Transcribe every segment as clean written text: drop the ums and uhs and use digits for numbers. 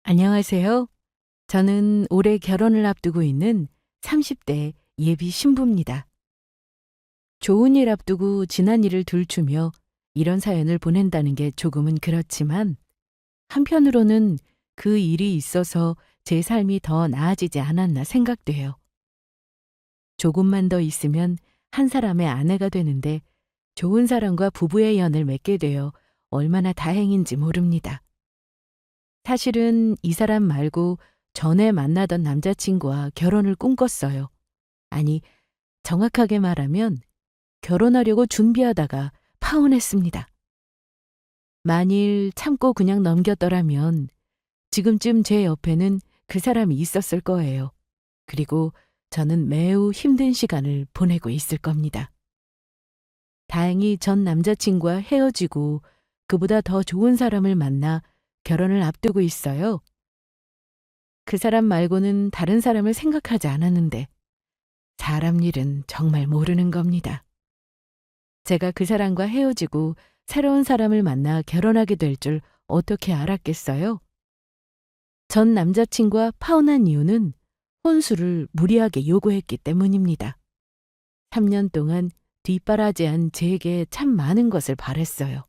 안녕하세요. 저는 올해 결혼을 앞두고 있는 30대 예비 신부입니다. 좋은 일 앞두고 지난 일을 들추며 이런 사연을 보낸다는 게 조금은 그렇지만 한편으로는 그 일이 있어서 제 삶이 더 나아지지 않았나 생각돼요. 조금만 더 있으면 한 사람의 아내가 되는데 좋은 사람과 부부의 연을 맺게 되어 얼마나 다행인지 모릅니다. 사실은 이 사람 말고 전에 만나던 남자친구와 결혼을 꿈꿨어요. 아니, 정확하게 말하면 결혼하려고 준비하다가 파혼했습니다. 만일 참고 그냥 넘겼더라면 지금쯤 제 옆에는 그 사람이 있었을 거예요. 그리고 저는 매우 힘든 시간을 보내고 있을 겁니다. 다행히 전 남자친구와 헤어지고 그보다 더 좋은 사람을 만나 결혼을 앞두고 있어요. 그 사람 말고는 다른 사람을 생각하지 않았는데 사람 일은 정말 모르는 겁니다. 제가 그 사람과 헤어지고 새로운 사람을 만나 결혼하게 될 줄 어떻게 알았겠어요? 전 남자친구와 파혼한 이유는 혼수를 무리하게 요구했기 때문입니다. 3년 동안 뒷바라지한 제게 참 많은 것을 바랬어요.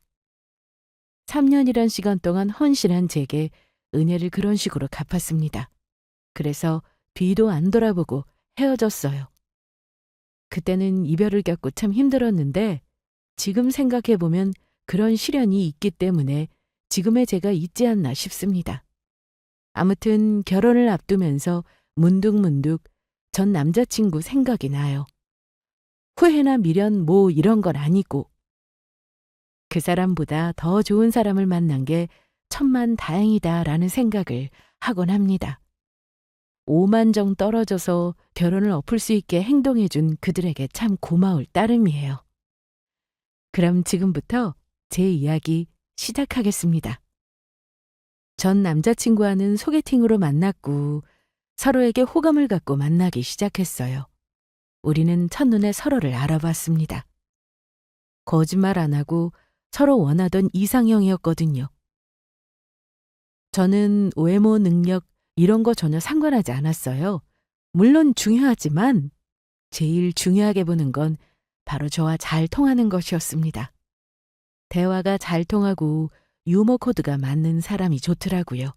3년이란 시간 동안 헌신한 제게 은혜를 그런 식으로 갚았습니다. 그래서 뒤도 안 돌아보고 헤어졌어요. 그때는 이별을 겪고 참 힘들었는데 지금 생각해보면 그런 시련이 있기 때문에 지금의 제가 있지 않나 싶습니다. 아무튼 결혼을 앞두면서 문득문득 전 남자친구 생각이 나요. 후회나 미련 뭐 이런 건 아니고 그 사람보다 더 좋은 사람을 만난 게 천만 다행이다라는 생각을 하곤 합니다. 오만정 떨어져서 결혼을 엎을 수 있게 행동해준 그들에게 참 고마울 따름이에요. 그럼 지금부터 제 이야기 시작하겠습니다. 전 남자친구와는 소개팅으로 만났고 서로에게 호감을 갖고 만나기 시작했어요. 우리는 첫눈에 서로를 알아봤습니다. 거짓말 안 하고 서로 원하던 이상형이었거든요. 저는 외모, 능력 이런 거 전혀 상관하지 않았어요. 물론 중요하지만 제일 중요하게 보는 건 바로 저와 잘 통하는 것이었습니다. 대화가 잘 통하고 유머 코드가 맞는 사람이 좋더라고요.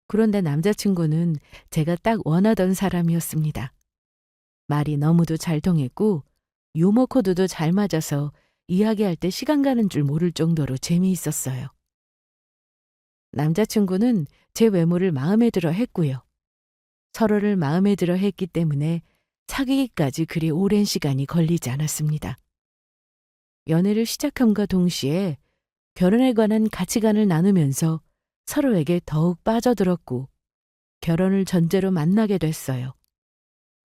그런데 남자친구는 제가 딱 원하던 사람이었습니다. 말이 너무도 잘 통했고 유머 코드도 잘 맞아서 이야기할 때 시간 가는 줄 모를 정도로 재미있었어요. 남자친구는 제 외모를 마음에 들어 했고요. 서로를 마음에 들어 했기 때문에 사귀기까지 그리 오랜 시간이 걸리지 않았습니다. 연애를 시작함과 동시에 결혼에 관한 가치관을 나누면서 서로에게 더욱 빠져들었고 결혼을 전제로 만나게 됐어요.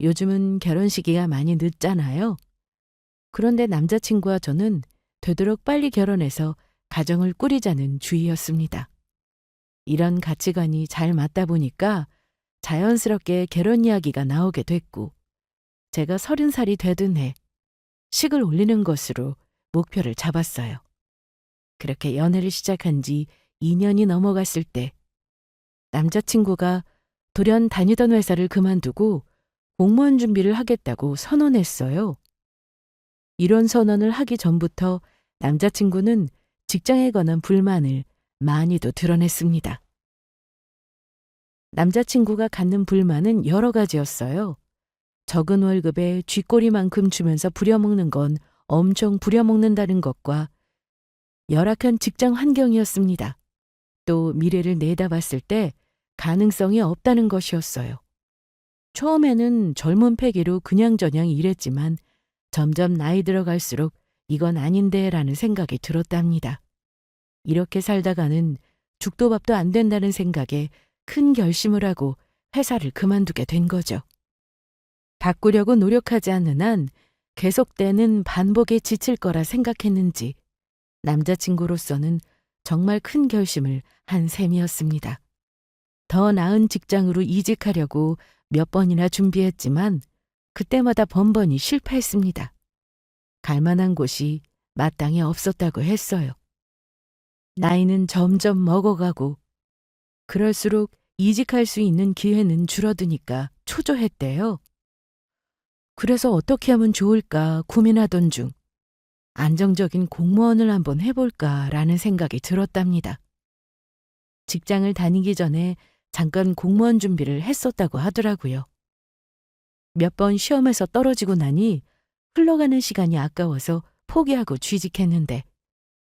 요즘은 결혼 시기가 많이 늦잖아요. 그런데 남자친구와 저는 되도록 빨리 결혼해서 가정을 꾸리자는 주의였습니다. 이런 가치관이 잘 맞다 보니까 자연스럽게 결혼 이야기가 나오게 됐고 제가 30살이 되던 해 식을 올리는 것으로 목표를 잡았어요. 그렇게 연애를 시작한 지 2년이 넘어갔을 때 남자친구가 돌연 다니던 회사를 그만두고 공무원 준비를 하겠다고 선언했어요. 이런 선언을 하기 전부터 남자친구는 직장에 관한 불만을 많이도 드러냈습니다. 남자친구가 갖는 불만은 여러 가지였어요. 적은 월급에 쥐꼬리만큼 주면서 부려먹는 건 엄청 부려먹는다는 것과 열악한 직장 환경이었습니다. 또 미래를 내다봤을 때 가능성이 없다는 것이었어요. 처음에는 젊은 패기로 그냥저냥 일했지만 점점 나이 들어갈수록 이건 아닌데 라는 생각이 들었답니다. 이렇게 살다가는 죽도 밥도 안 된다는 생각에 큰 결심을 하고 회사를 그만두게 된 거죠. 바꾸려고 노력하지 않는 한 계속되는 반복에 지칠 거라 생각했는지 남자친구로서는 정말 큰 결심을 한 셈이었습니다. 더 나은 직장으로 이직하려고 몇 번이나 준비했지만 그때마다 번번이 실패했습니다. 갈 만한 곳이 마땅히 없었다고 했어요. 나이는 점점 먹어가고 그럴수록 이직할 수 있는 기회는 줄어드니까 초조했대요. 그래서 어떻게 하면 좋을까 고민하던 중 안정적인 공무원을 한번 해볼까라는 생각이 들었답니다. 직장을 다니기 전에 잠깐 공무원 준비를 했었다고 하더라고요. 몇 번 시험에서 떨어지고 나니 흘러가는 시간이 아까워서 포기하고 취직했는데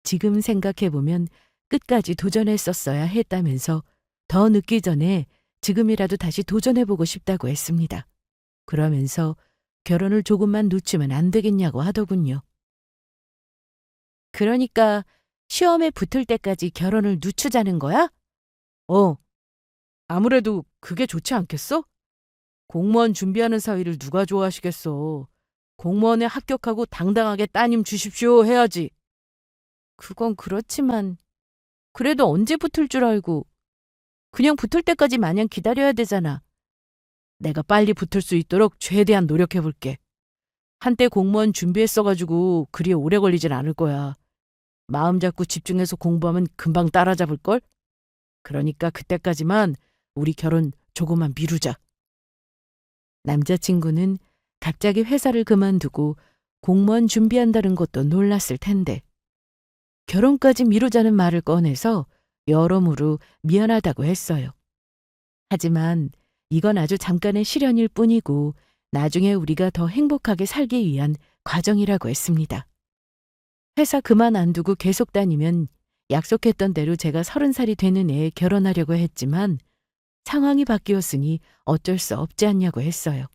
지금 생각해보면 끝까지 도전했었어야 했다면서 더 늦기 전에 지금이라도 다시 도전해보고 싶다고 했습니다. 그러면서 결혼을 조금만 늦추면 안 되겠냐고 하더군요. 그러니까 시험에 붙을 때까지 결혼을 늦추자는 거야? 아무래도 그게 좋지 않겠어? 공무원 준비하는 사위를 누가 좋아하시겠어. 공무원에 합격하고 당당하게 따님 주십시오 해야지. 그건 그렇지만 그래도 언제 붙을 줄 알고 그냥 붙을 때까지 마냥 기다려야 되잖아. 내가 빨리 붙을 수 있도록 최대한 노력해볼게. 한때 공무원 준비했어가지고 그리 오래 걸리진 않을 거야. 마음 잡고 집중해서 공부하면 금방 따라잡을걸? 그러니까 그때까지만 우리 결혼 조금만 미루자. 남자친구는 갑자기 회사를 그만두고 공무원 준비한다는 것도 놀랐을 텐데 결혼까지 미루자는 말을 꺼내서 여러모로 미안하다고 했어요. 하지만 이건 아주 잠깐의 시련일 뿐이고 나중에 우리가 더 행복하게 살기 위한 과정이라고 했습니다. 회사 그만 안 두고 계속 다니면 약속했던 대로 제가 30살이 되는 해에 결혼하려고 했지만 상황이 바뀌었으니 어쩔 수 없지 않냐고 했어요.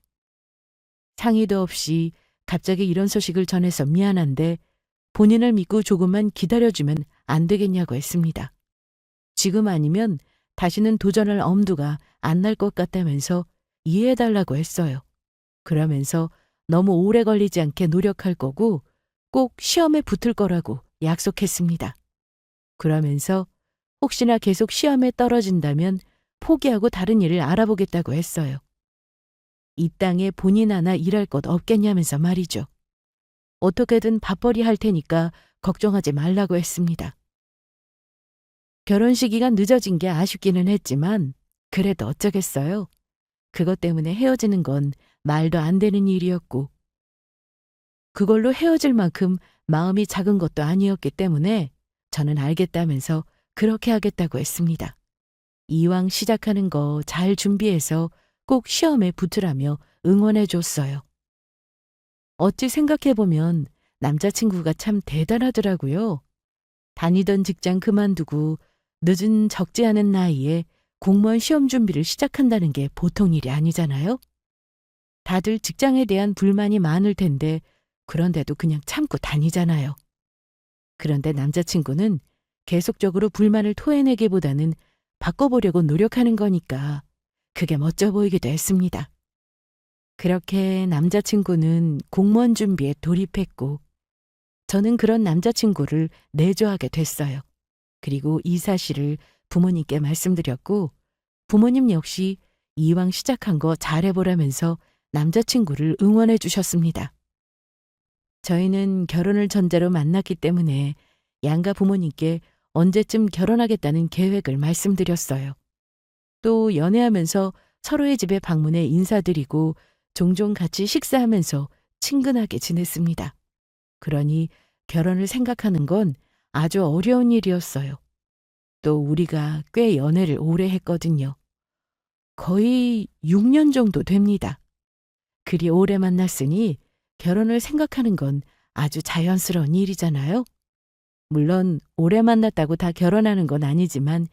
상의도 없이 갑자기 이런 소식을 전해서 미안한데 본인을 믿고 조금만 기다려주면 안 되겠냐고 했습니다. 지금 아니면 다시는 도전할 엄두가 안 날 것 같다면서 이해해달라고 했어요. 그러면서 너무 오래 걸리지 않게 노력할 거고 꼭 시험에 붙을 거라고 약속했습니다. 그러면서 혹시나 계속 시험에 떨어진다면 포기하고 다른 일을 알아보겠다고 했어요. 이 땅에 본인 하나 일할 것 없겠냐면서 말이죠. 어떻게든 밥벌이 할 테니까 걱정하지 말라고 했습니다. 결혼 시기가 늦어진 게 아쉽기는 했지만 그래도 어쩌겠어요. 그것 때문에 헤어지는 건 말도 안 되는 일이었고 그걸로 헤어질 만큼 마음이 작은 것도 아니었기 때문에 저는 알겠다면서 그렇게 하겠다고 했습니다. 이왕 시작하는 거 잘 준비해서 꼭 시험에 붙으라며 응원해 줬어요. 어찌 생각해보면 남자친구가 참 대단하더라고요. 다니던 직장 그만두고 늦은 적지 않은 나이에 공무원 시험 준비를 시작한다는 게 보통 일이 아니잖아요. 다들 직장에 대한 불만이 많을 텐데 그런데도 그냥 참고 다니잖아요. 그런데 남자친구는 계속적으로 불만을 토해내기보다는 바꿔보려고 노력하는 거니까 그게 멋져 보이기도 했습니다. 그렇게 남자친구는 공무원 준비에 돌입했고 저는 그런 남자친구를 내조하게 됐어요. 그리고 이 사실을 부모님께 말씀드렸고 부모님 역시 이왕 시작한 거 잘해보라면서 남자친구를 응원해 주셨습니다. 저희는 결혼을 전제로 만났기 때문에 양가 부모님께 언제쯤 결혼하겠다는 계획을 말씀드렸어요. 또 연애하면서 서로의 집에 방문해 인사드리고 종종 같이 식사하면서 친근하게 지냈습니다. 그러니 결혼을 생각하는 건 아주 어려운 일이었어요. 또 우리가 꽤 연애를 오래 했거든요. 거의 6년 정도 됩니다. 그리 오래 만났으니 결혼을 생각하는 건 아주 자연스러운 일이잖아요. 물론 오래 만났다고 다 결혼하는 건 아니지만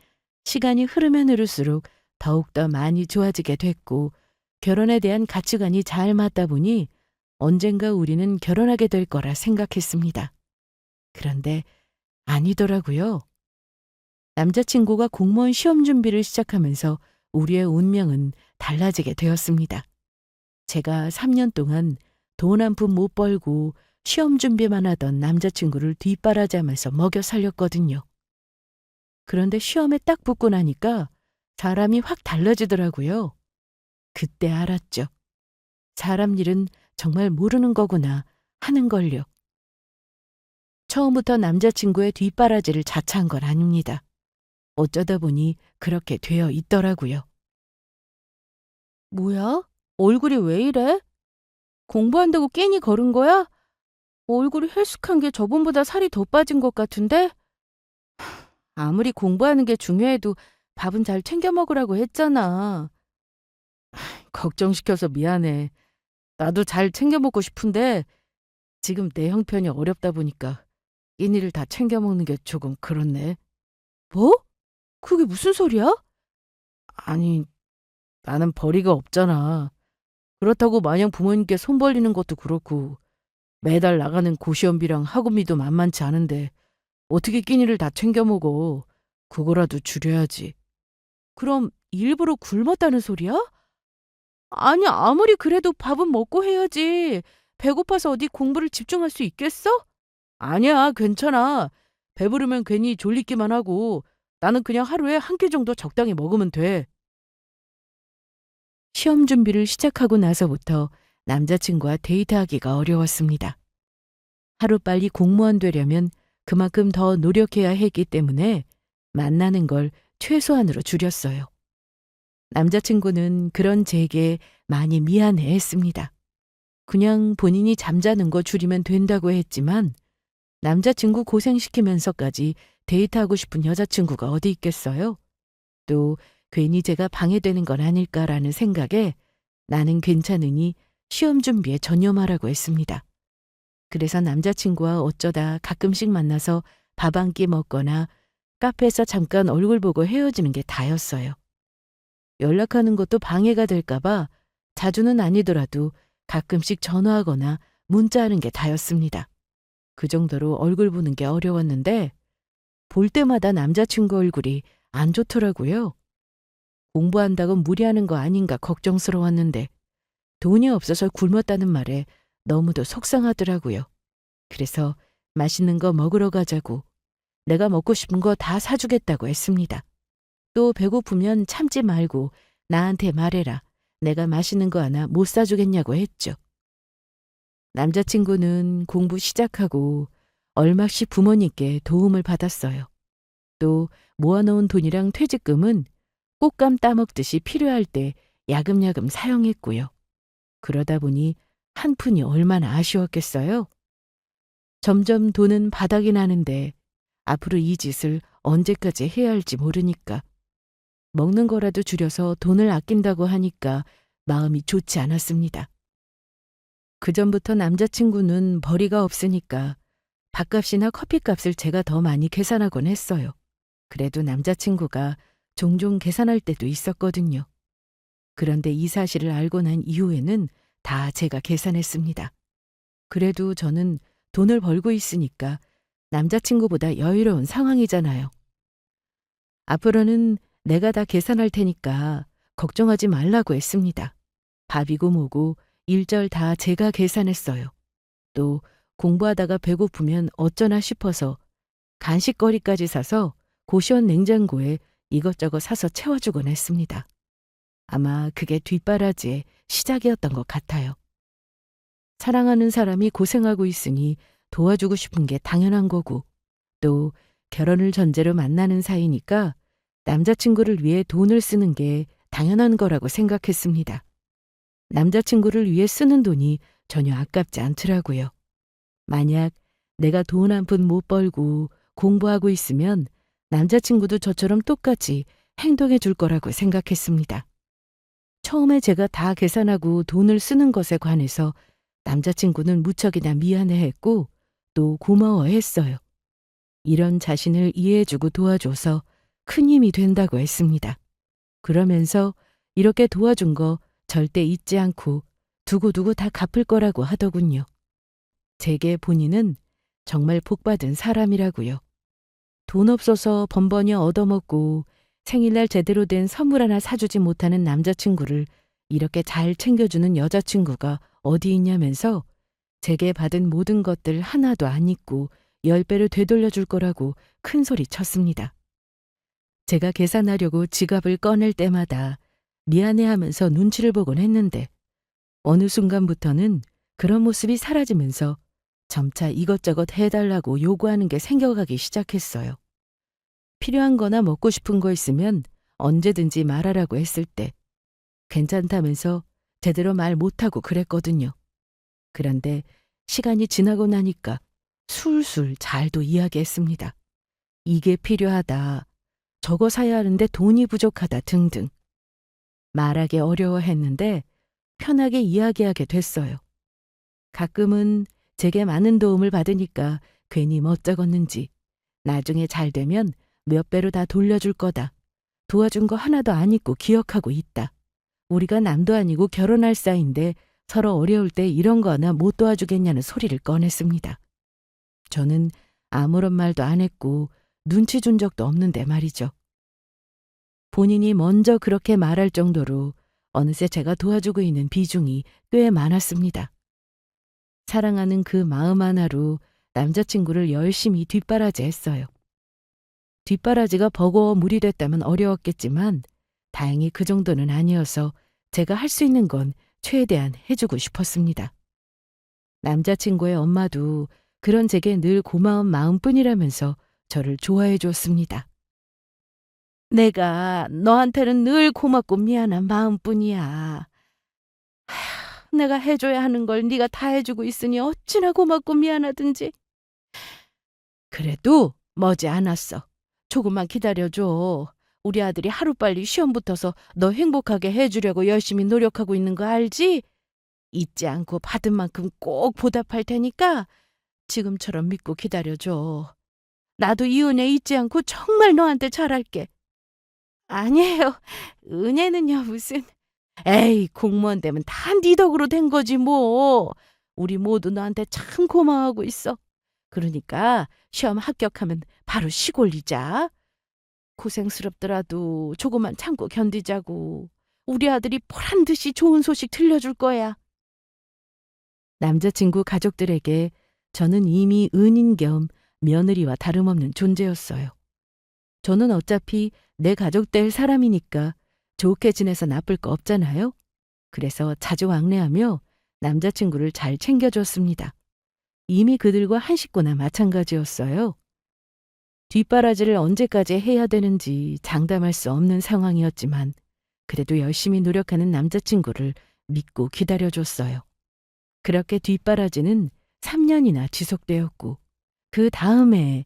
시간이 흐르면 흐를수록 더욱더 많이 좋아지게 됐고 결혼에 대한 가치관이 잘 맞다 보니 언젠가 우리는 결혼하게 될 거라 생각했습니다. 그런데 아니더라고요. 남자친구가 공무원 시험 준비를 시작하면서 우리의 운명은 달라지게 되었습니다. 제가 3년 동안 돈 한 푼 못 벌고 시험 준비만 하던 남자친구를 뒷바라지하면서 먹여 살렸거든요. 그런데 시험에 딱 붙고 나니까 사람이 확 달라지더라고요. 그때 알았죠. 사람 일은 정말 모르는 거구나 하는 걸요. 처음부터 남자친구의 뒷바라지를 자처한 건 아닙니다. 어쩌다 보니 그렇게 되어 있더라고요. 뭐야? 얼굴이 왜 이래? 공부한다고 끼니 거른 거야? 얼굴이 헬쑥한 게 저번보다 살이 더 빠진 것 같은데? 아무리 공부하는 게 중요해도 밥은 잘 챙겨 먹으라고 했잖아. 걱정시켜서 미안해. 나도 잘 챙겨 먹고 싶은데 지금 내 형편이 어렵다 보니까 끼니를 다 챙겨 먹는 게 조금 그렇네. 뭐? 그게 무슨 소리야? 아니, 나는 벌이가 없잖아. 그렇다고 마냥 부모님께 손 벌리는 것도 그렇고 매달 나가는 고시원비랑 학원비도 만만치 않은데 어떻게 끼니를 다 챙겨 먹어. 그거라도 줄여야지. 그럼 일부러 굶었다는 소리야? 아니, 아무리 그래도 밥은 먹고 해야지. 배고파서 어디 공부를 집중할 수 있겠어? 아니야, 괜찮아. 배부르면 괜히 졸리기만 하고 나는 그냥 하루에 한 끼 정도 적당히 먹으면 돼. 시험 준비를 시작하고 나서부터 남자친구와 데이트하기가 어려웠습니다. 하루빨리 공무원 되려면 그만큼 더 노력해야 했기 때문에 만나는 걸 최소한으로 줄였어요. 남자친구는 그런 제게 많이 미안해 했습니다. 그냥 본인이 잠자는 거 줄이면 된다고 했지만 남자친구 고생시키면서까지 데이트하고 싶은 여자친구가 어디 있겠어요? 또 괜히 제가 방해되는 건 아닐까라는 생각에 나는 괜찮으니 시험 준비에 전념하라고 했습니다. 그래서 남자친구와 어쩌다 가끔씩 만나서 밥 한 끼 먹거나 카페에서 잠깐 얼굴 보고 헤어지는 게 다였어요. 연락하는 것도 방해가 될까봐 자주는 아니더라도 가끔씩 전화하거나 문자하는 게 다였습니다. 그 정도로 얼굴 보는 게 어려웠는데 볼 때마다 남자친구 얼굴이 안 좋더라고요. 공부한다고 무리하는 거 아닌가 걱정스러웠는데 돈이 없어서 굶었다는 말에 너무도 속상하더라고요. 그래서 맛있는 거 먹으러 가자고 내가 먹고 싶은 거 다 사주겠다고 했습니다. 또 배고프면 참지 말고 나한테 말해라. 내가 맛있는 거 하나 못 사주겠냐고 했죠. 남자친구는 공부 시작하고 얼마씩 부모님께 도움을 받았어요. 또 모아놓은 돈이랑 퇴직금은 꽃감 따먹듯이 필요할 때 야금야금 사용했고요. 그러다 보니 한 푼이 얼마나 아쉬웠겠어요? 점점 돈은 바닥이 나는데 앞으로 이 짓을 언제까지 해야 할지 모르니까 먹는 거라도 줄여서 돈을 아낀다고 하니까 마음이 좋지 않았습니다. 그전부터 남자친구는 벌이가 없으니까 밥값이나 커피값을 제가 더 많이 계산하곤 했어요. 그래도 남자친구가 종종 계산할 때도 있었거든요. 그런데 이 사실을 알고 난 이후에는 다 제가 계산했습니다. 그래도 저는 돈을 벌고 있으니까 남자친구보다 여유로운 상황이잖아요. 앞으로는 내가 다 계산할 테니까 걱정하지 말라고 했습니다. 밥이고 뭐고 일절 다 제가 계산했어요. 또 공부하다가 배고프면 어쩌나 싶어서 간식거리까지 사서 고시원 냉장고에 이것저것 사서 채워주곤 했습니다. 아마 그게 뒷바라지의 시작이었던 것 같아요. 사랑하는 사람이 고생하고 있으니 도와주고 싶은 게 당연한 거고 또 결혼을 전제로 만나는 사이니까 남자친구를 위해 돈을 쓰는 게 당연한 거라고 생각했습니다. 남자친구를 위해 쓰는 돈이 전혀 아깝지 않더라고요. 만약 내가 돈 한 푼 못 벌고 공부하고 있으면 남자친구도 저처럼 똑같이 행동해 줄 거라고 생각했습니다. 처음에 제가 다 계산하고 돈을 쓰는 것에 관해서 남자친구는 무척이나 미안해했고 또 고마워했어요. 이런 자신을 이해해주고 도와줘서 큰 힘이 된다고 했습니다. 그러면서 이렇게 도와준 거 절대 잊지 않고 두고두고 다 갚을 거라고 하더군요. 제게 본인은 정말 복받은 사람이라고요. 돈 없어서 번번이 얻어먹고 생일날 제대로 된 선물 하나 사주지 못하는 남자친구를 이렇게 잘 챙겨주는 여자친구가 어디 있냐면서 제게 받은 모든 것들 하나도 안 잊고 10배로 되돌려줄 거라고 큰 소리 쳤습니다. 제가 계산하려고 지갑을 꺼낼 때마다 미안해하면서 눈치를 보곤 했는데 어느 순간부터는 그런 모습이 사라지면서 점차 이것저것 해달라고 요구하는 게 생겨가기 시작했어요. 필요한 거나 먹고 싶은 거 있으면 언제든지 말하라고 했을 때 괜찮다면서 제대로 말 못하고 그랬거든요. 그런데 시간이 지나고 나니까 술술 잘도 이야기했습니다. 이게 필요하다. 저거 사야 하는데 돈이 부족하다 등등. 말하기 어려워했는데 편하게 이야기하게 됐어요. 가끔은 제게 많은 도움을 받으니까 괜히 멋쩍었는지 나중에 잘 되면 몇 배로 다 돌려줄 거다. 도와준 거 하나도 안 잊고 기억하고 있다. 우리가 남도 아니고 결혼할 사이인데 서로 어려울 때 이런 거 하나 못 도와주겠냐는 소리를 꺼냈습니다. 저는 아무런 말도 안 했고 눈치 준 적도 없는데 말이죠. 본인이 먼저 그렇게 말할 정도로 어느새 제가 도와주고 있는 비중이 꽤 많았습니다. 사랑하는 그 마음 하나로 남자친구를 열심히 뒷바라지했어요. 뒷바라지가 버거워 무리됐다면 어려웠겠지만 다행히 그 정도는 아니어서 제가 할 수 있는 건 최대한 해주고 싶었습니다. 남자친구의 엄마도 그런 제게 늘 고마운 마음뿐이라면서 저를 좋아해 줬습니다. 내가 너한테는 늘 고맙고 미안한 마음뿐이야. 내가 해줘야 하는 걸 네가 다 해주고 있으니 어찌나 고맙고 미안하든지. 그래도 머지않았어. 조금만 기다려줘. 우리 아들이 하루빨리 시험 붙어서 너 행복하게 해주려고 열심히 노력하고 있는 거 알지? 잊지 않고 받은 만큼 꼭 보답할 테니까 지금처럼 믿고 기다려줘. 나도 이 은혜 잊지 않고 정말 너한테 잘할게. 아니에요. 은혜는요 무슨. 에이, 공무원 되면 다 네 덕으로 된 거지 뭐. 우리 모두 너한테 참 고마워하고 있어. 그러니까 시험 합격하면 바로 시골리자. 고생스럽더라도 조금만 참고 견디자고. 우리 아들이 보란 듯이 좋은 소식 들려줄 거야. 남자친구 가족들에게 저는 이미 은인 겸 며느리와 다름없는 존재였어요. 저는 어차피 내 가족 될 사람이니까 좋게 지내서 나쁠 거 없잖아요. 그래서 자주 왕래하며 남자친구를 잘 챙겨줬습니다. 이미 그들과 한 식구나 마찬가지였어요. 뒷바라지를 언제까지 해야 되는지 장담할 수 없는 상황이었지만 그래도 열심히 노력하는 남자친구를 믿고 기다려줬어요. 그렇게 뒷바라지는 3년이나 지속되었고 그 다음에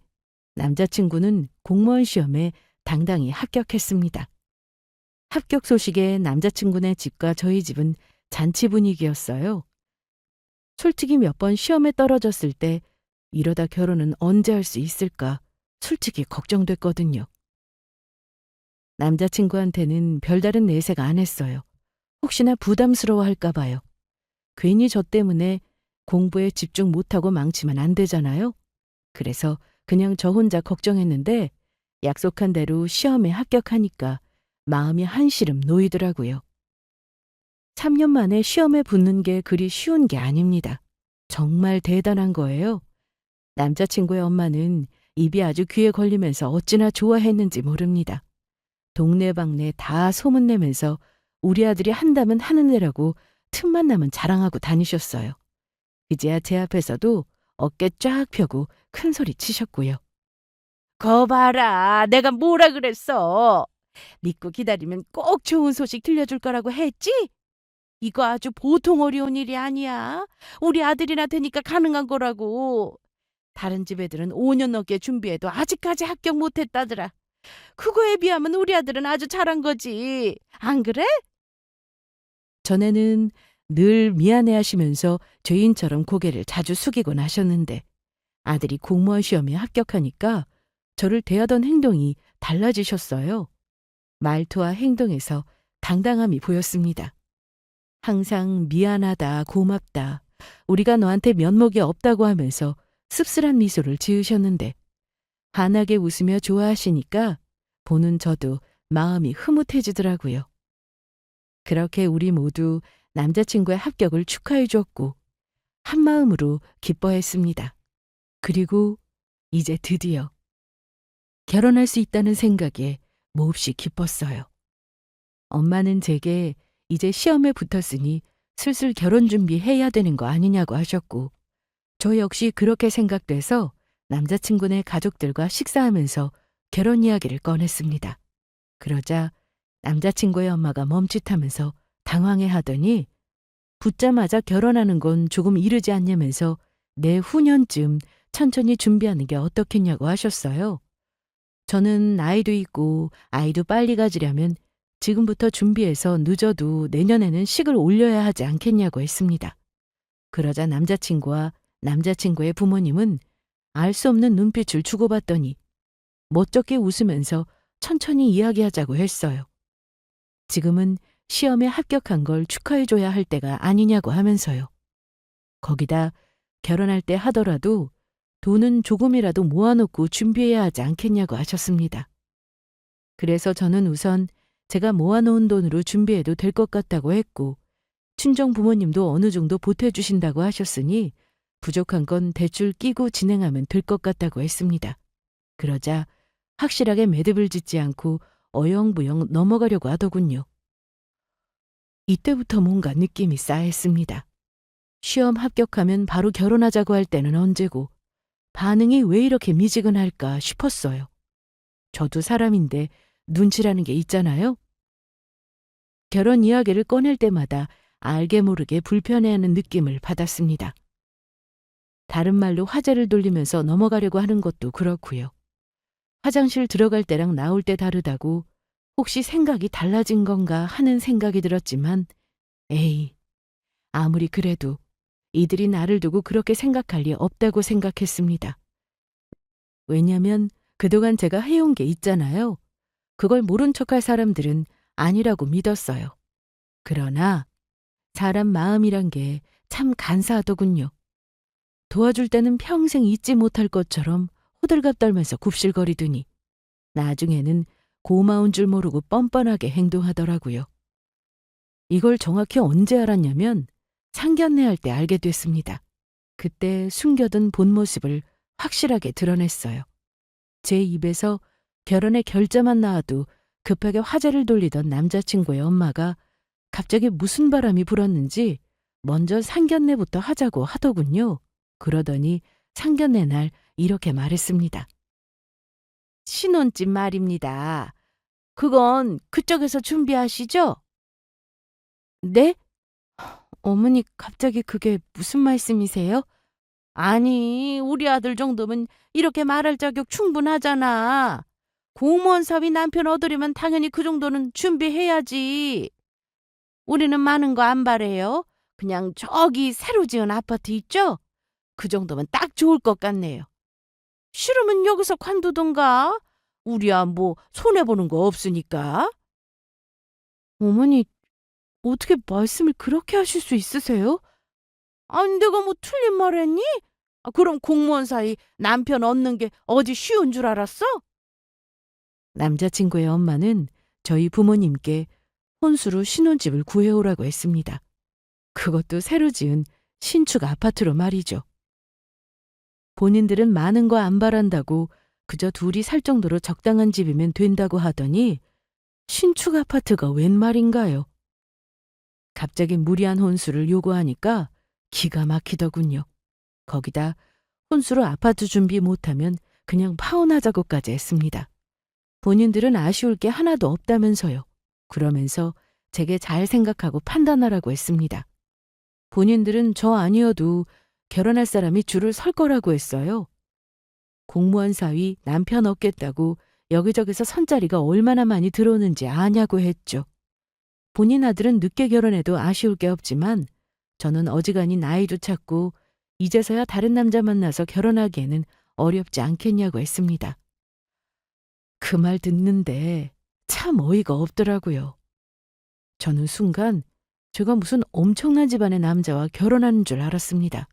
남자친구는 공무원 시험에 당당히 합격했습니다. 합격 소식에 남자친구네 집과 저희 집은 잔치 분위기였어요. 솔직히 몇 번 시험에 떨어졌을 때 이러다 결혼은 언제 할 수 있을까 솔직히 걱정됐거든요. 남자친구한테는 별다른 내색 안 했어요. 혹시나 부담스러워할까 봐요. 괜히 저 때문에 공부에 집중 못하고 망치면 안 되잖아요. 그래서 그냥 저 혼자 걱정했는데 약속한 대로 시험에 합격하니까 마음이 한시름 놓이더라고요. 3년 만에 시험에 붙는 게 그리 쉬운 게 아닙니다. 정말 대단한 거예요. 남자친구의 엄마는 입이 아주 귀에 걸리면서 어찌나 좋아했는지 모릅니다. 동네방네 다 소문내면서 우리 아들이 한다면 하는 애라고 틈만 나면 자랑하고 다니셨어요. 이제야 제 앞에서도 어깨 쫙 펴고 큰 소리 치셨고요. 거 봐라, 내가 뭐라 그랬어. 믿고 기다리면 꼭 좋은 소식 들려줄 거라고 했지? 이거 아주 보통 어려운 일이 아니야. 우리 아들이나 되니까 가능한 거라고. 다른 집 애들은 5년 넘게 준비해도 아직까지 합격 못했다더라. 그거에 비하면 우리 아들은 아주 잘한 거지. 안 그래? 전에는 늘 미안해하시면서 죄인처럼 고개를 자주 숙이곤 하셨는데 아들이 공무원 시험에 합격하니까 저를 대하던 행동이 달라지셨어요. 말투와 행동에서 당당함이 보였습니다. 항상 미안하다, 고맙다, 우리가 너한테 면목이 없다고 하면서 씁쓸한 미소를 지으셨는데 환하게 웃으며 좋아하시니까 보는 저도 마음이 흐뭇해지더라고요. 그렇게 우리 모두 남자친구의 합격을 축하해 주었고 한마음으로 기뻐했습니다. 그리고 이제 드디어 결혼할 수 있다는 생각에 몹시 기뻤어요. 엄마는 제게 이제 시험에 붙었으니 슬슬 결혼 준비해야 되는 거 아니냐고 하셨고 저 역시 그렇게 생각돼서 남자친구네 가족들과 식사하면서 결혼 이야기를 꺼냈습니다. 그러자 남자친구의 엄마가 멈칫하면서 당황해 하더니 붙자마자 결혼하는 건 조금 이르지 않냐면서 내후년쯤 천천히 준비하는 게 어떻겠냐고 하셨어요. 저는 나이도 있고 아이도 빨리 가지려면 지금부터 준비해서 늦어도 내년에는 식을 올려야 하지 않겠냐고 했습니다. 그러자 남자친구와 남자친구의 부모님은 알 수 없는 눈빛을 주고받더니 멋쩍게 웃으면서 천천히 이야기하자고 했어요. 지금은 시험에 합격한 걸 축하해줘야 할 때가 아니냐고 하면서요. 거기다 결혼할 때 하더라도 돈은 조금이라도 모아놓고 준비해야 하지 않겠냐고 하셨습니다. 그래서 저는 우선 제가 모아놓은 돈으로 준비해도 될 것 같다고 했고 친정 부모님도 어느 정도 보태주신다고 하셨으니 부족한 건 대출 끼고 진행하면 될 것 같다고 했습니다. 그러자 확실하게 매듭을 짓지 않고 어영부영 넘어가려고 하더군요. 이때부터 뭔가 느낌이 싸했습니다. 시험 합격하면 바로 결혼하자고 할 때는 언제고 반응이 왜 이렇게 미지근할까 싶었어요. 저도 사람인데 눈치라는 게 있잖아요. 결혼 이야기를 꺼낼 때마다 알게 모르게 불편해하는 느낌을 받았습니다. 다른 말로 화제를 돌리면서 넘어가려고 하는 것도 그렇고요. 화장실 들어갈 때랑 나올 때 다르다고 혹시 생각이 달라진 건가 하는 생각이 들었지만 에이, 아무리 그래도 이들이 나를 두고 그렇게 생각할 리 없다고 생각했습니다. 왜냐면 그동안 제가 해온 게 있잖아요. 그걸 모른 척할 사람들은 아니라고 믿었어요. 그러나 사람 마음이란 게 참 간사하더군요. 도와줄 때는 평생 잊지 못할 것처럼 호들갑 떨면서 굽실거리더니 나중에는 고마운 줄 모르고 뻔뻔하게 행동하더라고요. 이걸 정확히 언제 알았냐면 상견례 할 때 알게 됐습니다. 그때 숨겨둔 본 모습을 확실하게 드러냈어요. 제 입에서 결혼의 결자만 나와도 급하게 화제를 돌리던 남자친구의 엄마가 갑자기 무슨 바람이 불었는지 먼저 상견례부터 하자고 하더군요. 그러더니 상견례 날 이렇게 말했습니다. 신혼집 말입니다. 그건 그쪽에서 준비하시죠? 네? 어머니 갑자기 그게 무슨 말씀이세요? 아니, 우리 아들 정도면 이렇게 말할 자격 충분하잖아. 공무원 사위 남편 얻으려면 당연히 그 정도는 준비해야지. 우리는 많은 거 안 바래요. 그냥 저기 새로 지은 아파트 있죠? 그 정도면 딱 좋을 것 같네요. 싫으면 여기서 관두던가. 우리야 뭐 손해보는 거 없으니까. 어머니, 어떻게 말씀을 그렇게 하실 수 있으세요? 아니, 내가 뭐 틀린 말 했니? 그럼 공무원 사이 남편 얻는 게 어디 쉬운 줄 알았어? 남자친구의 엄마는 저희 부모님께 혼수로 신혼집을 구해오라고 했습니다. 그것도 새로 지은 신축 아파트로 말이죠. 본인들은 많은 거 안 바란다고 그저 둘이 살 정도로 적당한 집이면 된다고 하더니 신축 아파트가 웬 말인가요? 갑자기 무리한 혼수를 요구하니까 기가 막히더군요. 거기다 혼수로 아파트 준비 못하면 그냥 파혼하자고까지 했습니다. 본인들은 아쉬울 게 하나도 없다면서요. 그러면서 제게 잘 생각하고 판단하라고 했습니다. 본인들은 저 아니어도 결혼할 사람이 줄을 설 거라고 했어요. 공무원 사위 남편 얻겠다고 여기저기서 선자리가 얼마나 많이 들어오는지 아냐고 했죠. 본인 아들은 늦게 결혼해도 아쉬울 게 없지만 저는 어지간히 나이도 찼고 이제서야 다른 남자 만나서 결혼하기에는 어렵지 않겠냐고 했습니다. 그 말 듣는데 참 어이가 없더라고요. 저는 순간 제가 무슨 엄청난 집안의 남자와 결혼하는 줄 알았습니다.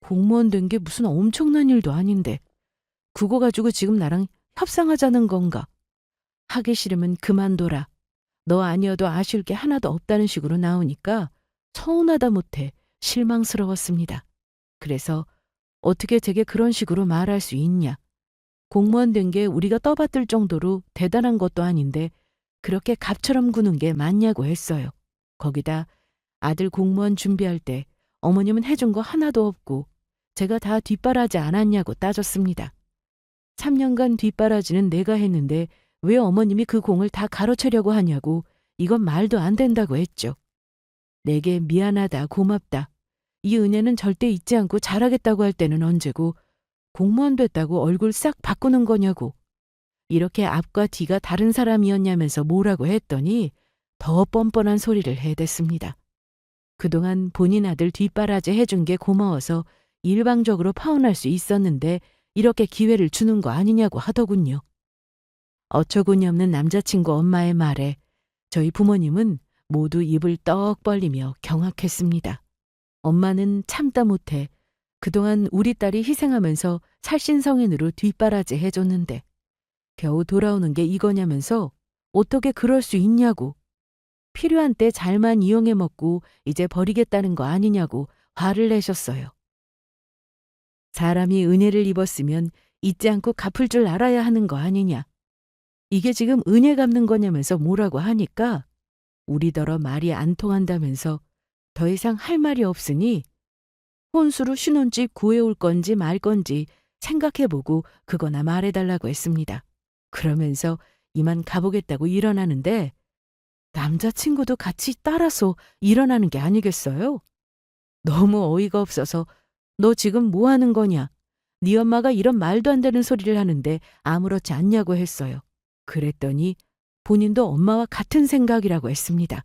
공무원 된 게 무슨 엄청난 일도 아닌데 그거 가지고 지금 나랑 협상하자는 건가? 하기 싫으면 그만둬라. 너 아니어도 아쉬울 게 하나도 없다는 식으로 나오니까 서운하다 못해 실망스러웠습니다. 그래서 어떻게 제게 그런 식으로 말할 수 있냐? 공무원 된 게 우리가 떠받들 정도로 대단한 것도 아닌데 그렇게 갑처럼 구는 게 맞냐고 했어요. 거기다 아들 공무원 준비할 때 어머님은 해준 거 하나도 없고 제가 다 뒷바라지 않았냐고 따졌습니다. 3년간 뒷바라지는 내가 했는데 왜 어머님이 그 공을 다 가로채려고 하냐고 이건 말도 안 된다고 했죠. 내게 미안하다, 고맙다. 이 은혜는 절대 잊지 않고 잘하겠다고 할 때는 언제고 공무원 됐다고 얼굴 싹 바꾸는 거냐고. 이렇게 앞과 뒤가 다른 사람이었냐면서 뭐라고 했더니 더 뻔뻔한 소리를 해댔습니다. 그동안 본인 아들 뒷바라지 해준 게 고마워서 일방적으로 파혼할 수 있었는데 이렇게 기회를 주는 거 아니냐고 하더군요. 어처구니 없는 남자친구 엄마의 말에 저희 부모님은 모두 입을 떡 벌리며 경악했습니다. 엄마는 참다 못해 그동안 우리 딸이 희생하면서 살신성인으로 뒷바라지 해줬는데 겨우 돌아오는 게 이거냐면서 어떻게 그럴 수 있냐고, 필요한 때 잘만 이용해 먹고 이제 버리겠다는 거 아니냐고 화를 내셨어요. 사람이 은혜를 입었으면 잊지 않고 갚을 줄 알아야 하는 거 아니냐. 이게 지금 은혜 갚는 거냐면서 뭐라고 하니까 우리더러 말이 안 통한다면서 더 이상 할 말이 없으니 혼수로 신혼집 구해올 건지 말 건지 생각해보고 그거나 말해달라고 했습니다. 그러면서 이만 가보겠다고 일어나는데 남자친구도 같이 따라서 일어나는 게 아니겠어요? 너무 어이가 없어서 너 지금 뭐 하는 거냐? 네 엄마가 이런 말도 안 되는 소리를 하는데 아무렇지 않냐고 했어요. 그랬더니 본인도 엄마와 같은 생각이라고 했습니다.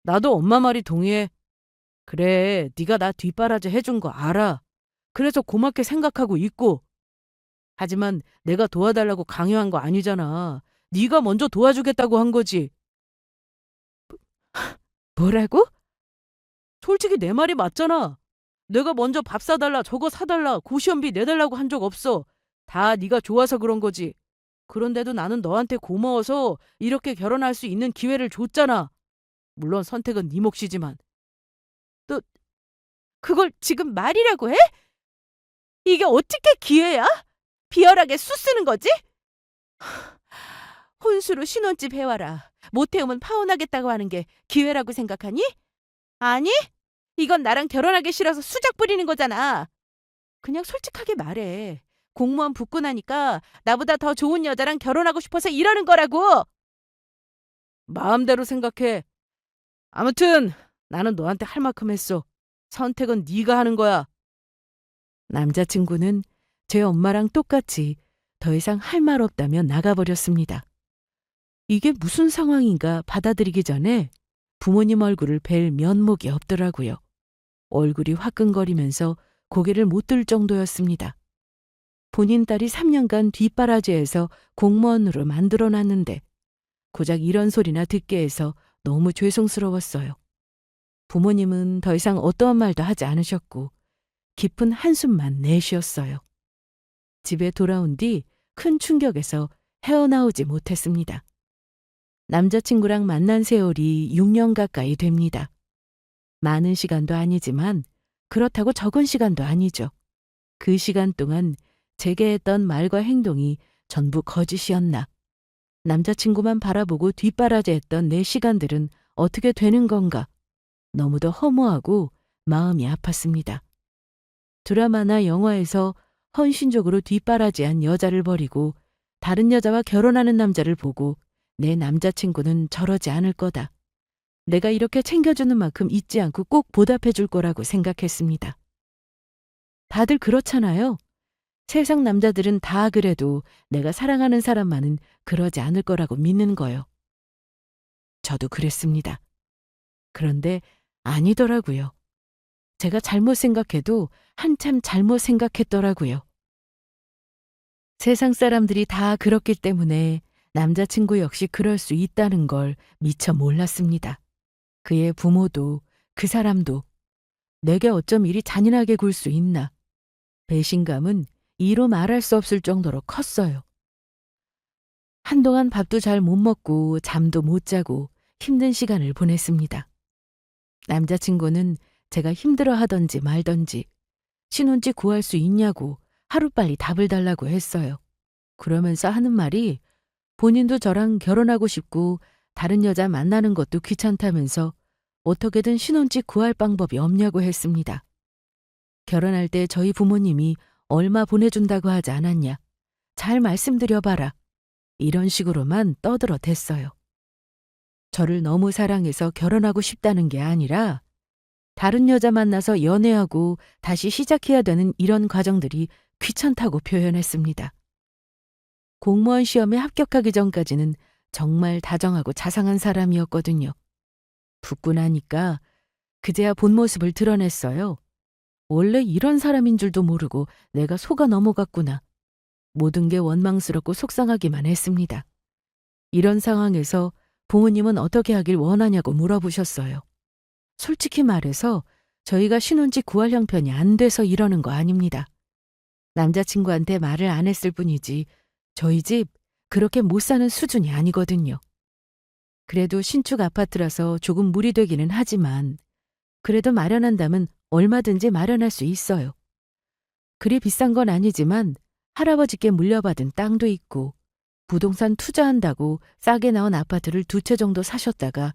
나도 엄마 말이 동의해. 그래, 네가 나 뒷바라지 해준 거 알아. 그래서 고맙게 생각하고 있고. 하지만 내가 도와달라고 강요한 거 아니잖아. 네가 먼저 도와주겠다고 한 거지. 뭐라고? 솔직히 내 말이 맞잖아. 내가 먼저 밥 사달라, 저거 사달라, 고시원비 내달라고 한 적 없어. 다 네가 좋아서 그런 거지. 그런데도 나는 너한테 고마워서 이렇게 결혼할 수 있는 기회를 줬잖아. 물론 선택은 네 몫이지만. 너 그걸 지금 말이라고 해? 이게 어떻게 기회야? 비열하게 수 쓰는 거지? 혼수로 신혼집 해와라. 못 태우면 파혼하겠다고 하는 게 기회라고 생각하니? 아니? 이건 나랑 결혼하기 싫어서 수작 부리는 거잖아. 그냥 솔직하게 말해. 공무원 붙고 나니까 나보다 더 좋은 여자랑 결혼하고 싶어서 이러는 거라고. 마음대로 생각해. 아무튼 나는 너한테 할 만큼 했어. 선택은 네가 하는 거야. 남자친구는 제 엄마랑 똑같이 더 이상 할 말 없다며 나가버렸습니다. 이게 무슨 상황인가 받아들이기 전에 부모님 얼굴을 뵐 면목이 없더라고요. 얼굴이 화끈거리면서 고개를 못 들 정도였습니다. 본인 딸이 3년간 뒷바라지에서 공무원으로 만들어놨는데 고작 이런 소리나 듣게 해서 너무 죄송스러웠어요. 부모님은 더 이상 어떠한 말도 하지 않으셨고 깊은 한숨만 내쉬었어요. 집에 돌아온 뒤 큰 충격에서 헤어나오지 못했습니다. 남자친구랑 만난 세월이 6년 가까이 됩니다. 많은 시간도 아니지만 그렇다고 적은 시간도 아니죠. 그 시간 동안 제게 했던 말과 행동이 전부 거짓이었나. 남자친구만 바라보고 뒷바라지했던 내 시간들은 어떻게 되는 건가. 너무도 허무하고 마음이 아팠습니다. 드라마나 영화에서 헌신적으로 뒷바라지한 여자를 버리고 다른 여자와 결혼하는 남자를 보고 내 남자친구는 저러지 않을 거다. 내가 이렇게 챙겨주는 만큼 잊지 않고 꼭 보답해 줄 거라고 생각했습니다. 다들 그렇잖아요. 세상 남자들은 다 그래도 내가 사랑하는 사람만은 그러지 않을 거라고 믿는 거요. 저도 그랬습니다. 그런데 아니더라고요. 제가 잘못 생각해도 한참 잘못 생각했더라고요. 세상 사람들이 다 그렇기 때문에 남자친구 역시 그럴 수 있다는 걸 미처 몰랐습니다. 그의 부모도 그 사람도 내게 어쩜 이리 잔인하게 굴 수 있나. 배신감은 이로 말할 수 없을 정도로 컸어요. 한동안 밥도 잘 못 먹고 잠도 못 자고 힘든 시간을 보냈습니다. 남자친구는 제가 힘들어 하던지 말던지 신혼집 구할 수 있냐고 하루빨리 답을 달라고 했어요. 그러면서 하는 말이 본인도 저랑 결혼하고 싶고 다른 여자 만나는 것도 귀찮다면서 어떻게든 신혼집 구할 방법이 없냐고 했습니다. 결혼할 때 저희 부모님이 얼마 보내준다고 하지 않았냐. 잘 말씀드려봐라. 이런 식으로만 떠들어 댔어요. 저를 너무 사랑해서 결혼하고 싶다는 게 아니라 다른 여자 만나서 연애하고 다시 시작해야 되는 이런 과정들이 귀찮다고 표현했습니다. 공무원 시험에 합격하기 전까지는 정말 다정하고 자상한 사람이었거든요. 붙고 나니까 그제야 본 모습을 드러냈어요. 원래 이런 사람인 줄도 모르고 내가 속아 넘어갔구나. 모든 게 원망스럽고 속상하기만 했습니다. 이런 상황에서 부모님은 어떻게 하길 원하냐고 물어보셨어요. 솔직히 말해서 저희가 신혼지 구할 형편이 안 돼서 이러는 거 아닙니다. 남자친구한테 말을 안 했을 뿐이지 저희 집 그렇게 못 사는 수준이 아니거든요. 그래도 신축 아파트라서 조금 무리 되기는 하지만 그래도 마련한다면 얼마든지 마련할 수 있어요. 그리 비싼 건 아니지만 할아버지께 물려받은 땅도 있고 부동산 투자한다고 싸게 나온 아파트를 2채 정도 사셨다가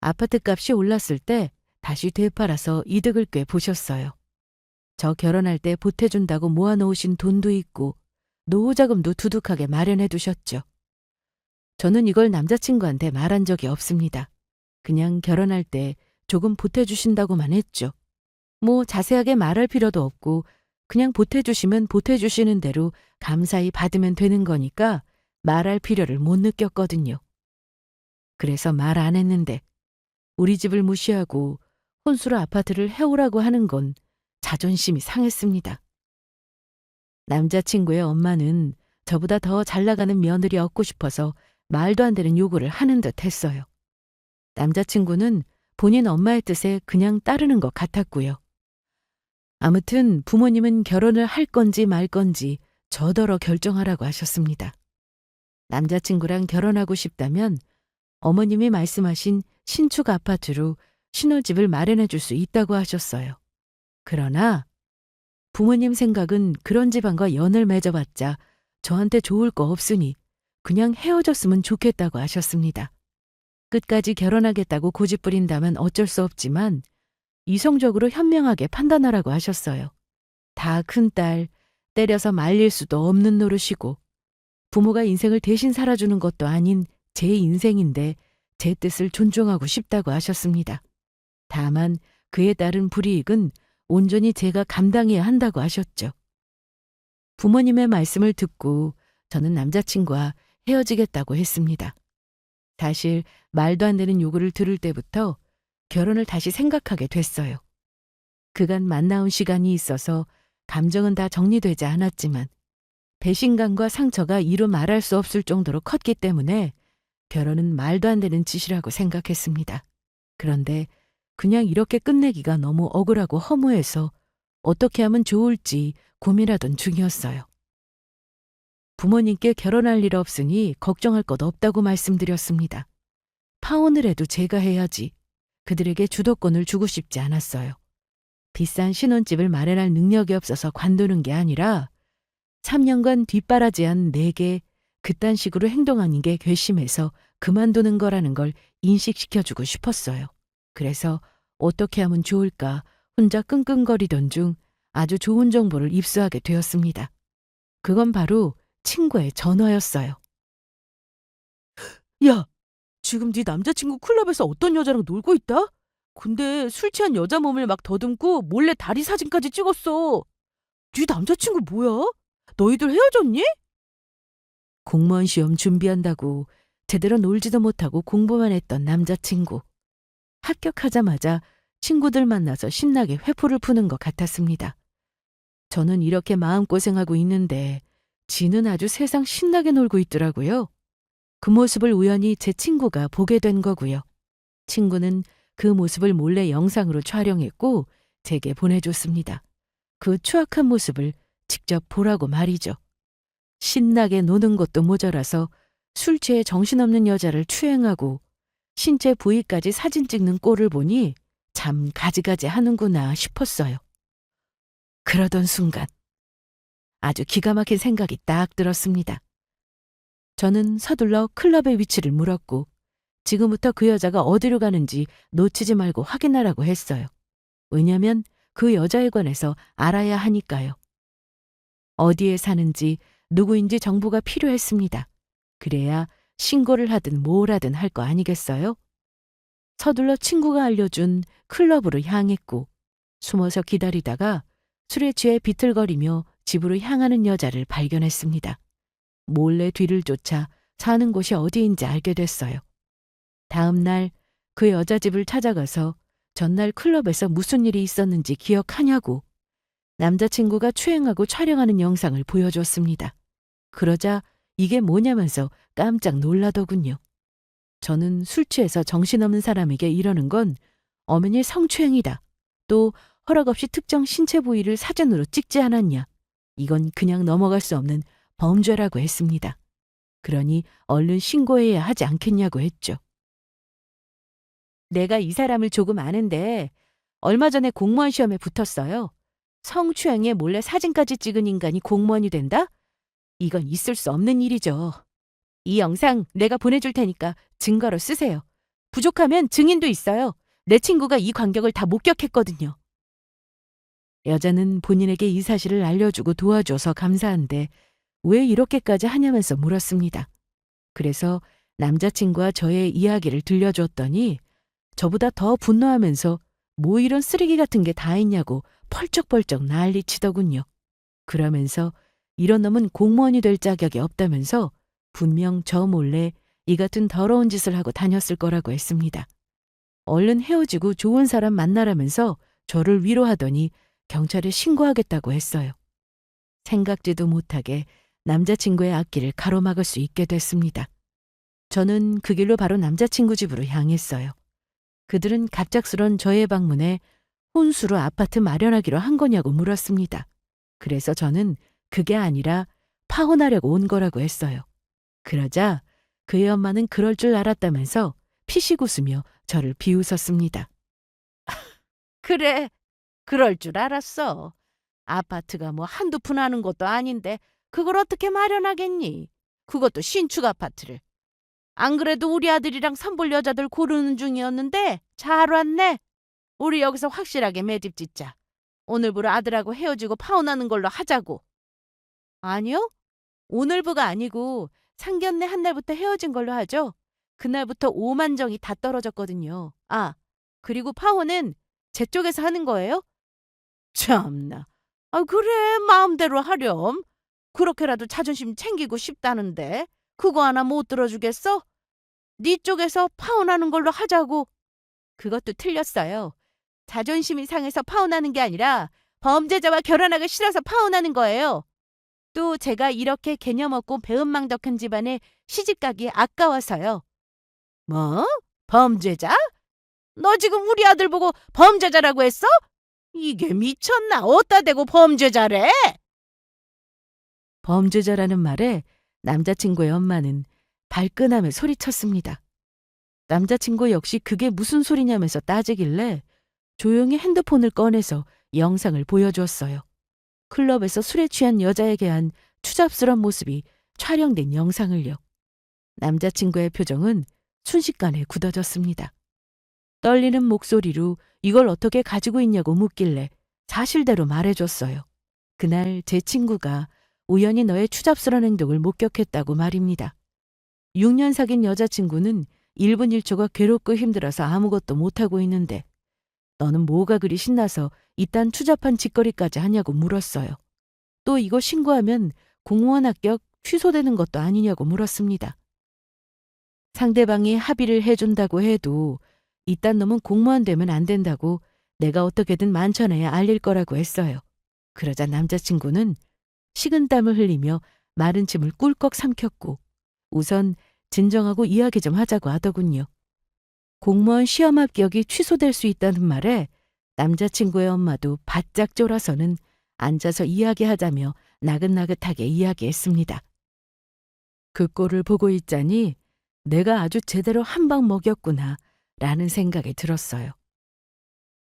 아파트 값이 올랐을 때 다시 되팔아서 이득을 꽤 보셨어요. 저 결혼할 때 보태준다고 모아놓으신 돈도 있고 노후자금도 두둑하게 마련해 두셨죠. 저는 이걸 남자친구한테 말한 적이 없습니다. 그냥 결혼할 때 조금 보태주신다고만 했죠. 뭐 자세하게 말할 필요도 없고 그냥 보태주시면 보태주시는 대로 감사히 받으면 되는 거니까 말할 필요를 못 느꼈거든요. 그래서 말 안 했는데 우리 집을 무시하고 혼수로 아파트를 해오라고 하는 건 자존심이 상했습니다. 남자친구의 엄마는 저보다 더 잘 나가는 며느리 얻고 싶어서 말도 안 되는 요구를 하는 듯 했어요. 남자친구는 본인 엄마의 뜻에 그냥 따르는 것 같았고요. 아무튼 부모님은 결혼을 할 건지 말 건지 저더러 결정하라고 하셨습니다. 남자친구랑 결혼하고 싶다면 어머님이 말씀하신 신축 아파트로 신혼집을 마련해 줄 수 있다고 하셨어요. 그러나 부모님 생각은 그런 집안과 연을 맺어봤자 저한테 좋을 거 없으니 그냥 헤어졌으면 좋겠다고 하셨습니다. 끝까지 결혼하겠다고 고집부린다면 어쩔 수 없지만 이성적으로 현명하게 판단하라고 하셨어요. 다 큰딸, 때려서 말릴 수도 없는 노릇이고 부모가 인생을 대신 살아주는 것도 아닌 제 인생인데 제 뜻을 존중하고 싶다고 하셨습니다. 다만 그에 따른 불이익은 온전히 제가 감당해야 한다고 하셨죠. 부모님의 말씀을 듣고 저는 남자친구와 헤어지겠다고 했습니다. 사실 말도 안 되는 요구를 들을 때부터 결혼을 다시 생각하게 됐어요. 그간 만나온 시간이 있어서 감정은 다 정리되지 않았지만 배신감과 상처가 이루 말할 수 없을 정도로 컸기 때문에 결혼은 말도 안 되는 짓이라고 생각했습니다. 그런데 그냥 이렇게 끝내기가 너무 억울하고 허무해서 어떻게 하면 좋을지 고민하던 중이었어요. 부모님께 결혼할 일 없으니 걱정할 것 없다고 말씀드렸습니다. 파혼을 해도 제가 해야지. 그들에게 주도권을 주고 싶지 않았어요. 비싼 신혼집을 마련할 능력이 없어서 관두는 게 아니라 3년간 뒷바라지한 내게 그딴 식으로 행동하는 게 괘씸해서 그만두는 거라는 걸 인식시켜주고 싶었어요. 그래서 어떻게 하면 좋을까 혼자 끙끙거리던 중 아주 좋은 정보를 입수하게 되었습니다. 그건 바로 친구의 전화였어요. 야, 지금 네 남자친구 클럽에서 어떤 여자랑 놀고 있다? 근데 술 취한 여자 몸을 막 더듬고 몰래 다리 사진까지 찍었어. 네 남자친구 뭐야? 너희들 헤어졌니? 공무원 시험 준비한다고 제대로 놀지도 못하고 공부만 했던 남자친구. 합격하자마자 친구들 만나서 신나게 회포를 푸는 것 같았습니다. 저는 이렇게 마음고생하고 있는데 지는 아주 세상 신나게 놀고 있더라고요. 그 모습을 우연히 제 친구가 보게 된 거고요. 친구는 그 모습을 몰래 영상으로 촬영했고 제게 보내줬습니다. 그 추악한 모습을 직접 보라고 말이죠. 신나게 노는 것도 모자라서 술 취해 정신없는 여자를 추행하고 신체 부위까지 사진 찍는 꼴을 보니 참 가지가지 하는구나 싶었어요. 그러던 순간 아주 기가 막힌 생각이 딱 들었습니다. 저는 서둘러 클럽의 위치를 물었고 지금부터 그 여자가 어디로 가는지 놓치지 말고 확인하라고 했어요. 왜냐면 그 여자에 관해서 알아야 하니까요. 어디에 사는지 누구인지 정보가 필요했습니다. 그래야 신고를 하든 뭘 하든 할 거 아니겠어요? 서둘러 친구가 알려준 클럽으로 향했고 숨어서 기다리다가 술에 취해 비틀거리며 집으로 향하는 여자를 발견했습니다. 몰래 뒤를 쫓아 사는 곳이 어디인지 알게 됐어요. 다음 날 그 여자 집을 찾아가서 전날 클럽에서 무슨 일이 있었는지 기억하냐고 남자친구가 추행하고 촬영하는 영상을 보여줬습니다. 그러자 이게 뭐냐면서 깜짝 놀라더군요. 저는 술 취해서 정신없는 사람에게 이러는 건 엄연히 성추행이다. 또 허락 없이 특정 신체 부위를 사진으로 찍지 않았냐. 이건 그냥 넘어갈 수 없는 범죄라고 했습니다. 그러니 얼른 신고해야 하지 않겠냐고 했죠. 내가 이 사람을 조금 아는데 얼마 전에 공무원 시험에 붙었어요. 성추행에 몰래 사진까지 찍은 인간이 공무원이 된다? 이건 있을 수 없는 일이죠. 이 영상 내가 보내줄 테니까 증거로 쓰세요. 부족하면 증인도 있어요. 내 친구가 이 광경을 다 목격했거든요. 여자는 본인에게 이 사실을 알려주고 도와줘서 감사한데 왜 이렇게까지 하냐면서 물었습니다. 그래서 남자친구와 저의 이야기를 들려줬더니 저보다 더 분노하면서 뭐 이런 쓰레기 같은 게 다 있냐고 펄쩍펄쩍 난리치더군요. 그러면서 이런 놈은 공무원이 될 자격이 없다면서 분명 저 몰래 이 같은 더러운 짓을 하고 다녔을 거라고 했습니다. 얼른 헤어지고 좋은 사람 만나라면서 저를 위로하더니 경찰에 신고하겠다고 했어요. 생각지도 못하게 남자친구의 앞길을 가로막을 수 있게 됐습니다. 저는 그 길로 바로 남자친구 집으로 향했어요. 그들은 갑작스런 저의 방문에 혼수로 아파트 마련하기로 한 거냐고 물었습니다. 그래서 저는 그게 아니라 파혼하려고 온 거라고 했어요. 그러자 그의 엄마는 그럴 줄 알았다면서 피식 웃으며 저를 비웃었습니다. 그래, 그럴 줄 알았어. 아파트가 뭐 한두 푼 하는 것도 아닌데 그걸 어떻게 마련하겠니? 그것도 신축 아파트를. 안 그래도 우리 아들이랑 선볼 여자들 고르는 중이었는데 잘 왔네. 우리 여기서 확실하게 매집 짓자. 오늘부로 아들하고 헤어지고 파혼하는 걸로 하자고. 아니요. 오늘부가 아니고 상견례 한 날부터 헤어진 걸로 하죠. 그날부터 오만정이 다 떨어졌거든요. 아, 그리고 파혼은 제 쪽에서 하는 거예요? 참나. 아, 그래. 마음대로 하렴. 그렇게라도 자존심 챙기고 싶다는데 그거 하나 못 들어주겠어? 네 쪽에서 파혼하는 걸로 하자고. 그것도 틀렸어요. 자존심이 상해서 파혼하는 게 아니라 범죄자와 결혼하기 싫어서 파혼하는 거예요. 또 제가 이렇게 개념 없고 배은망덕한 집안에 시집가기 아까워서요. 뭐? 범죄자? 너 지금 우리 아들 보고 범죄자라고 했어? 이게 미쳤나? 어디다 대고 범죄자래? 범죄자라는 말에 남자친구의 엄마는 발끈하며 소리쳤습니다. 남자친구 역시 그게 무슨 소리냐면서 따지길래 조용히 핸드폰을 꺼내서 영상을 보여주었어요. 클럽에서 술에 취한 여자에게 한 추잡스러운 모습이 촬영된 영상을요. 남자친구의 표정은 순식간에 굳어졌습니다. 떨리는 목소리로 이걸 어떻게 가지고 있냐고 묻길래 사실대로 말해줬어요. 그날 제 친구가 우연히 너의 추잡스러운 행동을 목격했다고 말입니다. 6년 사귄 여자친구는 1분 1초가 괴롭고 힘들어서 아무것도 못하고 있는데 너는 뭐가 그리 신나서 이딴 추잡한 짓거리까지 하냐고 물었어요. 또 이거 신고하면 공무원 합격 취소되는 것도 아니냐고 물었습니다. 상대방이 합의를 해준다고 해도 이딴 놈은 공무원 되면 안 된다고 내가 어떻게든 만천하에 알릴 거라고 했어요. 그러자 남자친구는 식은땀을 흘리며 마른 침을 꿀꺽 삼켰고 우선 진정하고 이야기 좀 하자고 하더군요. 공무원 시험 합격이 취소될 수 있다는 말에 남자친구의 엄마도 바짝 쫄아서는 앉아서 이야기하자며 나긋나긋하게 이야기했습니다. 그 꼴을 보고 있자니 내가 아주 제대로 한 방 먹였구나 라는 생각이 들었어요.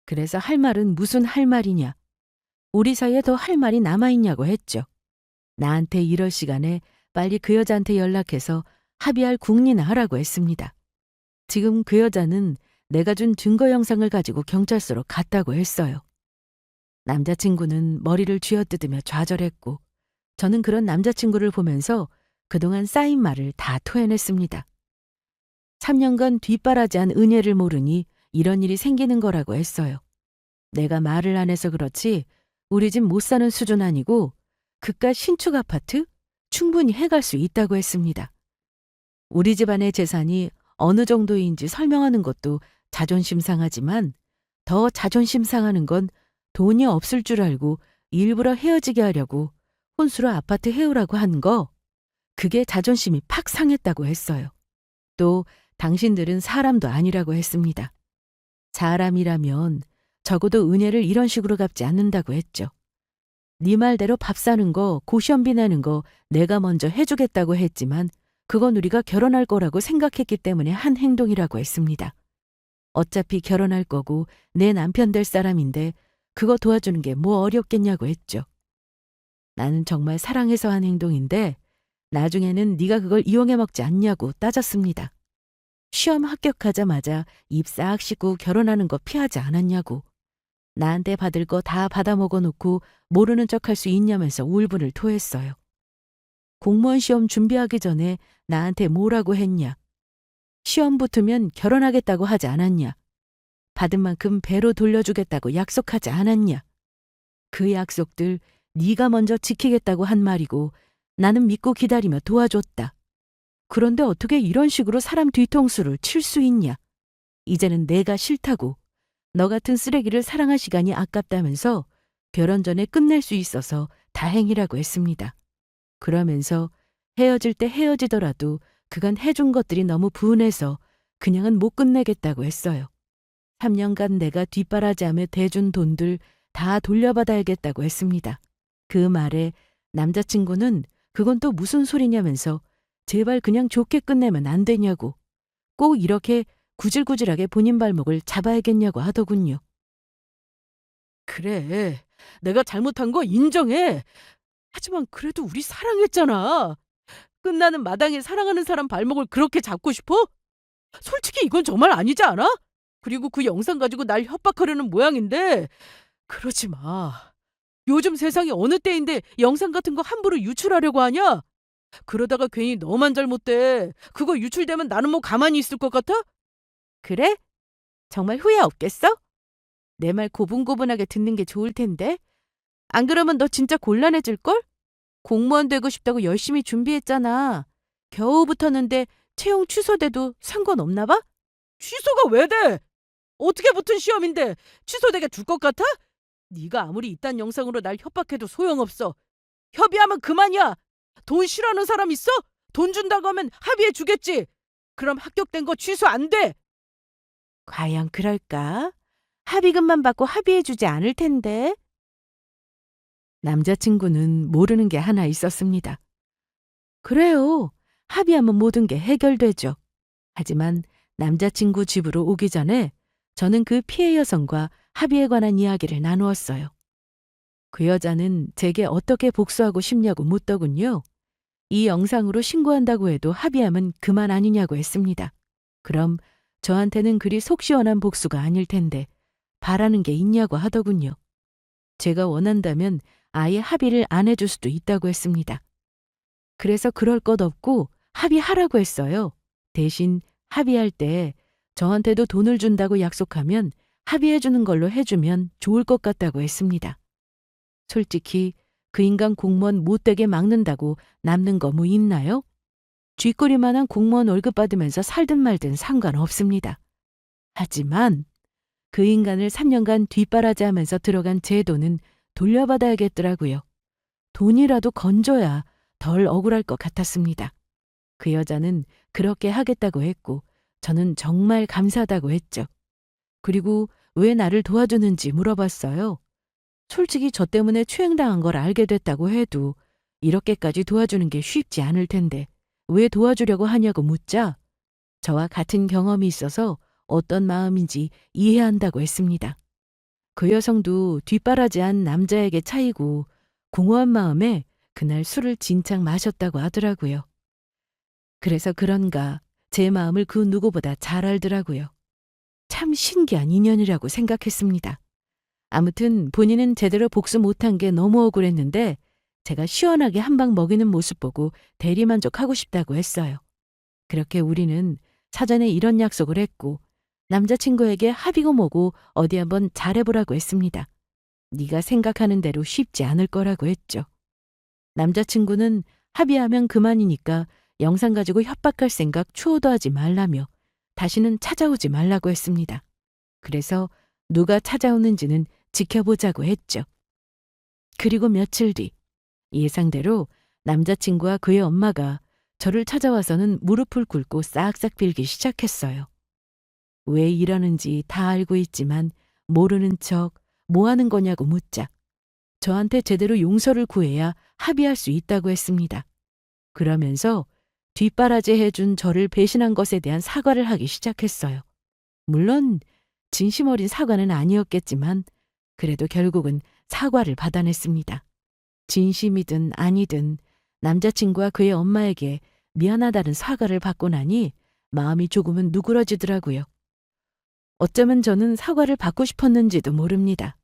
그래서 할 말은 무슨 할 말이냐. 우리 사이에 더 할 말이 남아있냐고 했죠. 나한테 이럴 시간에 빨리 그 여자한테 연락해서 합의할 궁리나 하라고 했습니다. 지금 그 여자는 내가 준 증거 영상을 가지고 경찰서로 갔다고 했어요. 남자친구는 머리를 쥐어뜯으며 좌절했고 저는 그런 남자친구를 보면서 그동안 쌓인 말을 다 토해냈습니다. 3년간 뒷바라지한 은혜를 모르니 이런 일이 생기는 거라고 했어요. 내가 말을 안 해서 그렇지 우리 집 못 사는 수준 아니고 그깟 신축 아파트 충분히 해갈 수 있다고 했습니다. 우리 집안의 재산이 어느 정도인지 설명하는 것도 자존심 상하지만 더 자존심 상하는 건 돈이 없을 줄 알고 일부러 헤어지게 하려고 혼수로 아파트 해오라고 한 거, 그게 자존심이 팍 상했다고 했어요. 또 당신들은 사람도 아니라고 했습니다. 사람이라면 적어도 은혜를 이런 식으로 갚지 않는다고 했죠. 네 말대로 밥 사는 거, 고시원비 내는 거 내가 먼저 해주겠다고 했지만 그건 우리가 결혼할 거라고 생각했기 때문에 한 행동이라고 했습니다. 어차피 결혼할 거고 내 남편 될 사람인데 그거 도와주는 게 뭐 어렵겠냐고 했죠. 나는 정말 사랑해서 한 행동인데 나중에는 네가 그걸 이용해 먹지 않냐고 따졌습니다. 시험 합격하자마자 입 싹 씻고 결혼하는 거 피하지 않았냐고. 나한테 받을 거 다 받아 먹어놓고 모르는 척할 수 있냐면서 울분을 토했어요. 공무원 시험 준비하기 전에 나한테 뭐라고 했냐. 시험 붙으면 결혼하겠다고 하지 않았냐. 받은 만큼 배로 돌려주겠다고 약속하지 않았냐. 그 약속들 네가 먼저 지키겠다고 한 말이고 나는 믿고 기다리며 도와줬다. 그런데 어떻게 이런 식으로 사람 뒤통수를 칠 수 있냐. 이제는 내가 싫다고. 너 같은 쓰레기를 사랑할 시간이 아깝다면서 결혼 전에 끝낼 수 있어서 다행이라고 했습니다. 그러면서 헤어질 때 헤어지더라도 그간 해준 것들이 너무 분해서 그냥은 못 끝내겠다고 했어요. 3년간 내가 뒷바라지하며 대준 돈들 다 돌려받아야겠다고 했습니다. 그 말에 남자친구는 그건 또 무슨 소리냐면서 제발 그냥 좋게 끝내면 안 되냐고 꼭 이렇게 구질구질하게 본인 발목을 잡아야겠냐고 하더군요. 그래, 내가 잘못한 거 인정해. 하지만 그래도 우리 사랑했잖아. 끝나는 마당에 사랑하는 사람 발목을 그렇게 잡고 싶어? 솔직히 이건 정말 아니지 않아? 그리고 그 영상 가지고 날 협박하려는 모양인데 그러지 마. 요즘 세상이 어느 때인데 영상 같은 거 함부로 유출하려고 하냐? 그러다가 괜히 너만 잘못돼. 그거 유출되면 나는 뭐 가만히 있을 것 같아? 그래? 정말 후회 없겠어? 내 말 고분고분하게 듣는 게 좋을 텐데. 안 그러면 너 진짜 곤란해질걸? 공무원 되고 싶다고 열심히 준비했잖아. 겨우 붙었는데 채용 취소돼도 상관없나 봐? 취소가 왜 돼? 어떻게 붙은 시험인데 취소되게 둘 것 같아? 네가 아무리 이딴 영상으로 날 협박해도 소용없어. 협의하면 그만이야. 돈 싫어하는 사람 있어? 돈 준다고 하면 합의해 주겠지. 그럼 합격된 거 취소 안 돼. 과연 그럴까? 합의금만 받고 합의해 주지 않을 텐데. 남자친구는 모르는 게 하나 있었습니다. 그래요. 합의하면 모든 게 해결되죠. 하지만 남자친구 집으로 오기 전에 저는 그 피해 여성과 합의에 관한 이야기를 나누었어요. 그 여자는 제게 어떻게 복수하고 싶냐고 묻더군요. 이 영상으로 신고한다고 해도 합의하면 그만 아니냐고 했습니다. 그럼 저한테는 그리 속 시원한 복수가 아닐 텐데 바라는 게 있냐고 하더군요. 제가 원한다면 아예 합의를 안 해줄 수도 있다고 했습니다. 그래서 그럴 것 없고 합의하라고 했어요. 대신 합의할 때 저한테도 돈을 준다고 약속하면 합의해주는 걸로 해주면 좋을 것 같다고 했습니다. 솔직히 그 인간 공무원 못되게 막는다고 남는 거 뭐 있나요? 쥐꼬리만한 공무원 월급 받으면서 살든 말든 상관없습니다. 하지만 그 인간을 3년간 뒷바라지하면서 들어간 제 돈은 돌려받아야겠더라고요. 돈이라도 건져야 덜 억울할 것 같았습니다. 그 여자는 그렇게 하겠다고 했고 저는 정말 감사하다고 했죠. 그리고 왜 나를 도와주는지 물어봤어요. 솔직히 저 때문에 추행당한 걸 알게 됐다고 해도 이렇게까지 도와주는 게 쉽지 않을 텐데 왜 도와주려고 하냐고 묻자 저와 같은 경험이 있어서 어떤 마음인지 이해한다고 했습니다. 그 여성도 뒷바라지한 남자에게 차이고 공허한 마음에 그날 술을 진창 마셨다고 하더라고요. 그래서 그런가 제 마음을 그 누구보다 잘 알더라고요. 참 신기한 인연이라고 생각했습니다. 아무튼 본인은 제대로 복수 못한 게 너무 억울했는데 제가 시원하게 한 방 먹이는 모습 보고 대리만족하고 싶다고 했어요. 그렇게 우리는 사전에 이런 약속을 했고 남자친구에게 합의고 뭐고 어디 한번 잘해보라고 했습니다. 네가 생각하는 대로 쉽지 않을 거라고 했죠. 남자친구는 합의하면 그만이니까 영상 가지고 협박할 생각 추호도 하지 말라며 다시는 찾아오지 말라고 했습니다. 그래서 누가 찾아오는지는 지켜보자고 했죠. 그리고 며칠 뒤 예상대로 남자친구와 그의 엄마가 저를 찾아와서는 무릎을 꿇고 싹싹 빌기 시작했어요. 왜 이러는지 다 알고 있지만 모르는 척 뭐 하는 거냐고 묻자 저한테 제대로 용서를 구해야 합의할 수 있다고 했습니다. 그러면서 뒷바라지 해준 저를 배신한 것에 대한 사과를 하기 시작했어요. 물론 진심 어린 사과는 아니었겠지만 그래도 결국은 사과를 받아냈습니다. 진심이든 아니든 남자친구와 그의 엄마에게 미안하다는 사과를 받고 나니 마음이 조금은 누그러지더라고요. 어쩌면 저는 사과를 받고 싶었는지도 모릅니다.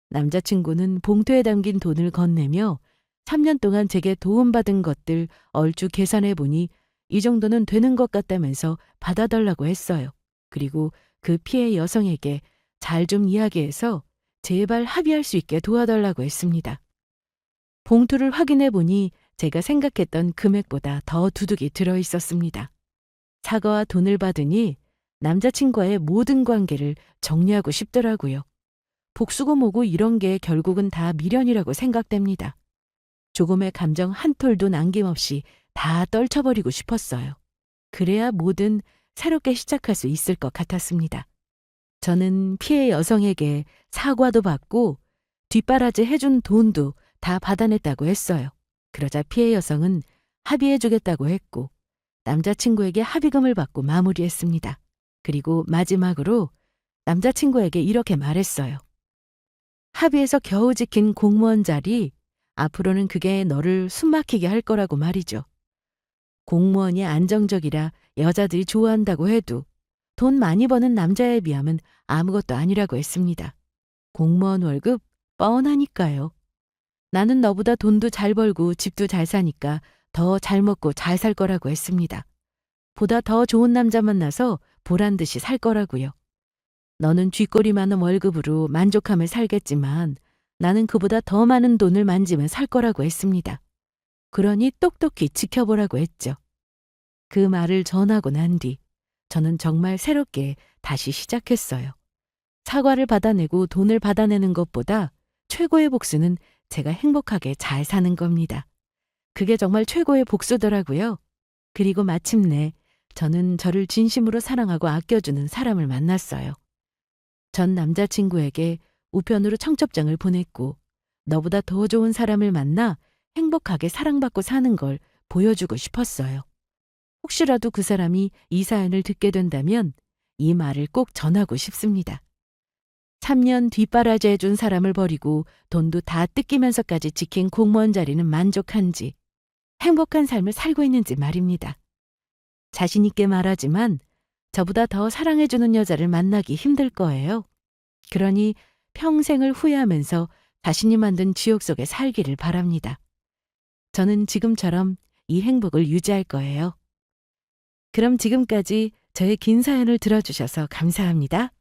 남자친구는 봉투에 담긴 돈을 건네며 3년 동안 제게 도움받은 것들 얼추 계산해 보니 이 정도는 되는 것 같다면서 받아달라고 했어요. 그리고 그 피해 여성에게 잘 좀 이야기해서 제발 합의할 수 있게 도와달라고 했습니다. 봉투를 확인해 보니 제가 생각했던 금액보다 더 두둑이 들어 있었습니다. 사과와 돈을 받으니 남자친구와의 모든 관계를 정리하고 싶더라고요. 복수고 뭐고 이런 게 결국은 다 미련이라고 생각됩니다. 조금의 감정 한 톨도 남김없이 다 떨쳐버리고 싶었어요. 그래야 뭐든 새롭게 시작할 수 있을 것 같았습니다. 저는 피해 여성에게 사과도 받고 뒷바라지 해준 돈도 다 받아냈다고 했어요. 그러자 피해 여성은 합의해주겠다고 했고 남자친구에게 합의금을 받고 마무리했습니다. 그리고 마지막으로 남자친구에게 이렇게 말했어요. 합의해서 겨우 지킨 공무원 자리, 앞으로는 그게 너를 숨막히게 할 거라고 말이죠. 공무원이 안정적이라 여자들이 좋아한다고 해도 돈 많이 버는 남자에 비하면 아무것도 아니라고 했습니다. 공무원 월급 뻔하니까요. 나는 너보다 돈도 잘 벌고 집도 잘 사니까 더 잘 먹고 잘 살 거라고 했습니다. 보다 더 좋은 남자 만나서 보란 듯이 살 거라고요. 너는 쥐꼬리 많은 월급으로 만족하며 살겠지만 나는 그보다 더 많은 돈을 만지면 살 거라고 했습니다. 그러니 똑똑히 지켜보라고 했죠. 그 말을 전하고 난 뒤 저는 정말 새롭게 다시 시작했어요. 사과를 받아내고 돈을 받아내는 것보다 최고의 복수는 제가 행복하게 잘 사는 겁니다. 그게 정말 최고의 복수더라고요. 그리고 마침내 저는 저를 진심으로 사랑하고 아껴주는 사람을 만났어요. 전 남자친구에게 우편으로 청첩장을 보냈고 너보다 더 좋은 사람을 만나 행복하게 사랑받고 사는 걸 보여주고 싶었어요. 혹시라도 그 사람이 이 사연을 듣게 된다면 이 말을 꼭 전하고 싶습니다. 3년 뒷바라지 해준 사람을 버리고 돈도 다 뜯기면서까지 지킨 공무원 자리는 만족한지 행복한 삶을 살고 있는지 말입니다. 자신 있게 말하지만 저보다 더 사랑해주는 여자를 만나기 힘들 거예요. 그러니 평생을 후회하면서 자신이 만든 지옥 속에 살기를 바랍니다. 저는 지금처럼 이 행복을 유지할 거예요. 그럼 지금까지 저의 긴 사연을 들어주셔서 감사합니다.